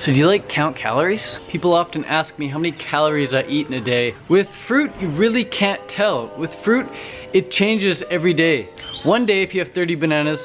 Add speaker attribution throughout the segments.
Speaker 1: So do you like count calories? People often ask me how many calories I eat in a day. With fruit, you really can't tell. With fruit, it changes every day. One day, if you have 30 bananas,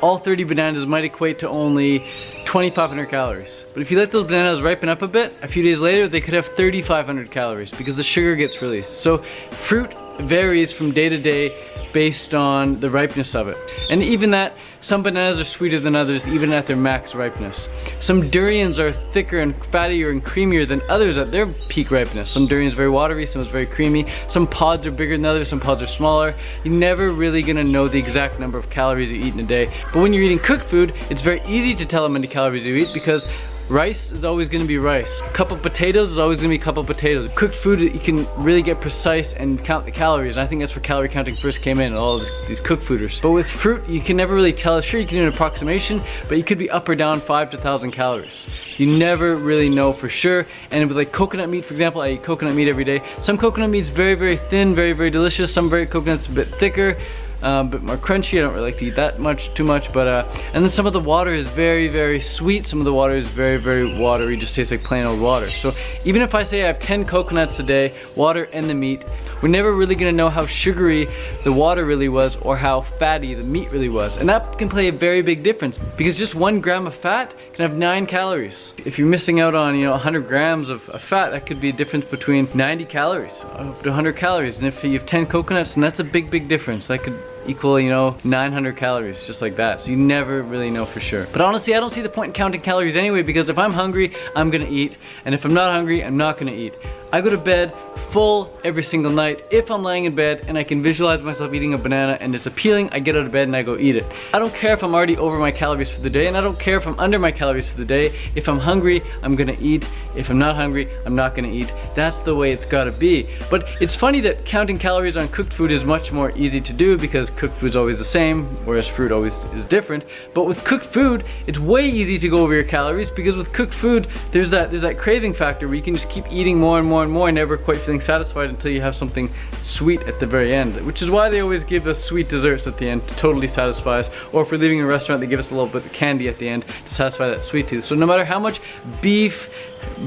Speaker 1: all 30 bananas might equate to only 2,500 calories. But if you let those bananas ripen up a bit, a few days later, they could have 3,500 calories because the sugar gets released. So fruit varies from day to day based on the ripeness of it. And even that, some bananas are sweeter than others, even at their max ripeness. Some durians are thicker and fattier and creamier than others at their peak ripeness. Some durians are very watery, some is very creamy. Some pods are bigger than others, some pods are smaller. You're never really gonna know the exact number of calories you eat in a day. But when you're eating cooked food, it's very easy to tell how many calories you eat because rice is always going to be rice. A cup of potatoes is always going to be a cup of potatoes. Cooked food, you can really get precise and count the calories. And I think that's where calorie counting first came in, all these cooked fooders. But with fruit, you can never really tell. Sure, you can do an approximation, but you could be up or down 5 to 1,000 calories. You never really know for sure. And with like coconut meat, for example, I eat coconut meat every day. Some coconut meat is very, very thin, very, very delicious. Some coconut's a bit thicker. A bit more crunchy. I don't really like to eat that too much, but and then some of the water is very, very sweet. Some of the water is very, very watery, just tastes like plain old water. So even if I say I have 10 coconuts a day, water and the meat, we're never really gonna know how sugary the water really was or how fatty the meat really was. And that can play a very big difference because just 1 gram of fat can have 9 calories. If you're missing out on, 100 grams of fat, that could be a difference between 90 calories up to 100 calories. And if you have 10 coconuts, then that's a big, big difference. That could equal, 900 calories, just like that. So you never really know for sure. But honestly, I don't see the point in counting calories anyway, because if I'm hungry, I'm gonna eat. And if I'm not hungry, I'm not gonna eat. I go to bed full every single night. If I'm laying in bed and I can visualize myself eating a banana and it's appealing, I get out of bed and I go eat it. I don't care if I'm already over my calories for the day, and I don't care if I'm under my calories for the day. If I'm hungry, I'm gonna eat. If I'm not hungry, I'm not gonna eat. That's the way it's gotta be. But it's funny that counting calories on cooked food is much more easy to do because cooked food's always the same, whereas fruit always is different. But with cooked food, it's way easy to go over your calories because with cooked food, there's that craving factor where you can just keep eating more and more and more, never quite feeling satisfied until you have something sweet at the very end, which is why they always give us sweet desserts at the end to totally satisfy us. Or if we're leaving a restaurant, they give us a little bit of candy at the end to satisfy that sweet tooth. So no matter how much beef,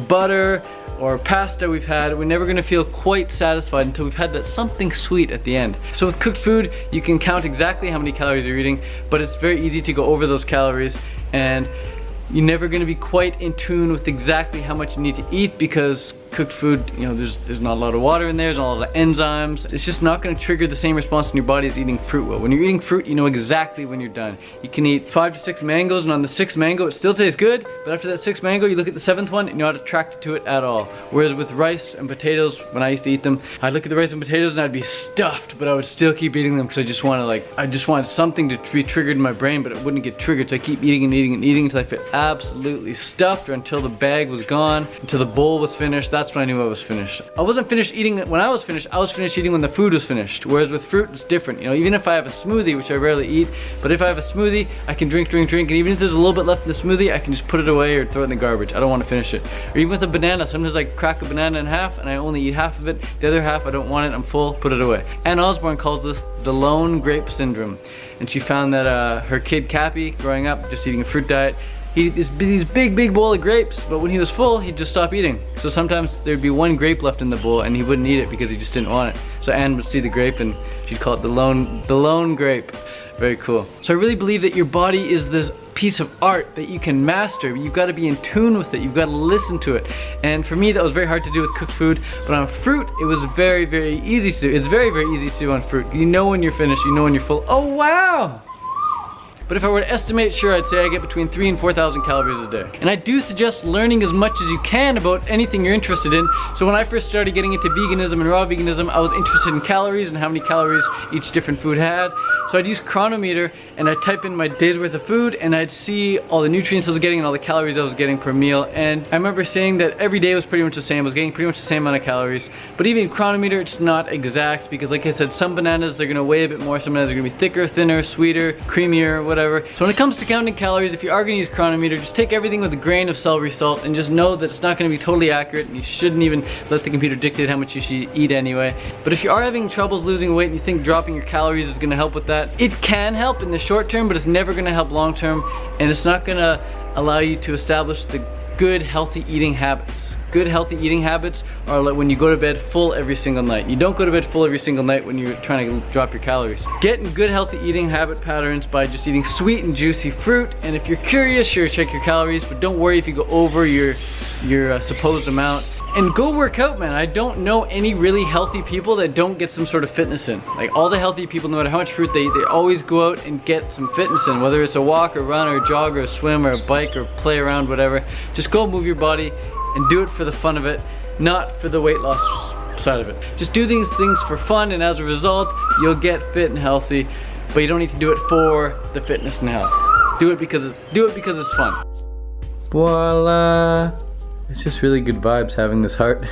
Speaker 1: butter, or pasta we've had, we're never gonna feel quite satisfied until we've had that something sweet at the end. So with cooked food, you can count exactly how many calories you're eating, but it's very easy to go over those calories, and you're never gonna be quite in tune with exactly how much you need to eat because cooked food, there's not a lot of water in there, there's not a lot of enzymes. It's just not gonna trigger the same response in your body as eating fruit will. When you're eating fruit, you know exactly when you're done. You can eat 5 to 6 mangoes, and on the 6th mango, it still tastes good, but after that 6th mango, you look at the 7th one, and you're not attracted to it at all. Whereas with rice and potatoes, when I used to eat them, I'd look at the rice and potatoes and I'd be stuffed, but I would still keep eating them because I just wanted something to be triggered in my brain, but it wouldn't get triggered, so I keep eating and eating and eating until I felt absolutely stuffed, or until the bag was gone, until the bowl was finished. That's when I knew I was finished. I wasn't finished eating when I was finished eating when the food was finished. Whereas with fruit, it's different. Even if I have a smoothie, which I rarely eat, but if I have a smoothie, I can drink, and even if there's a little bit left in the smoothie, I can just put it away or throw it in the garbage. I don't want to finish it. Or even with a banana, sometimes I crack a banana in half and I only eat half of it. The other half, I don't want it, I'm full, put it away. Ann Osborne calls this the lone grape syndrome. And she found that her kid Cappy, growing up, just eating a fruit diet, he had these big bowl of grapes, but when he was full, he'd just stop eating. So sometimes there'd be 1 grape left in the bowl and he wouldn't eat it because he just didn't want it. So Anne would see the grape and she'd call it the lone grape. Very cool. So I really believe that your body is this piece of art that you can master. You've got to be in tune with it. You've got to listen to it. And for me, that was very hard to do with cooked food, but on fruit, it was very, very easy to do. It's very, very easy to do on fruit. You know when you're finished, you know when you're full. Oh, wow! But if I were to estimate, sure, I'd say I get between 3,000 and 4,000 calories a day. And I do suggest learning as much as you can about anything you're interested in. So when I first started getting into veganism and raw veganism, I was interested in calories and how many calories each different food had. So I'd use Chronometer and I'd type in my day's worth of food and I'd see all the nutrients I was getting and all the calories I was getting per meal. And I remember saying that every day was pretty much the same. I was getting pretty much the same amount of calories. But even in Chronometer, it's not exact because, like I said, some bananas, they're gonna weigh a bit more. Some bananas are gonna be thicker, thinner, sweeter, creamier, whatever. So when it comes to counting calories, if you are gonna use Chronometer, just take everything with a grain of celery salt and just know that it's not gonna be totally accurate, and you shouldn't even let the computer dictate how much you should eat anyway. But if you are having troubles losing weight and you think dropping your calories is gonna help with that, it can help in the short term, but it's never gonna help long term, and it's not gonna allow you to establish the good healthy eating habits. Good healthy eating habits are like when you go to bed full every single night. You don't go to bed full every single night when you're trying to drop your calories. Get in good healthy eating habit patterns by just eating sweet and juicy fruit. And if you're curious, sure, check your calories, but don't worry if you go over your supposed amount. And go work out, man. I don't know any really healthy people that don't get some sort of fitness in. Like all the healthy people, no matter how much fruit they eat, they always go out and get some fitness in. Whether it's a walk or run or a jog or a swim or a bike or play around, whatever. Just go move your body and do it for the fun of it, not for the weight loss side of it. Just do these things for fun, and as a result, you'll get fit and healthy, but you don't need to do it for the fitness and health. Do it because it's fun. Voila! It's just really good vibes having this heart.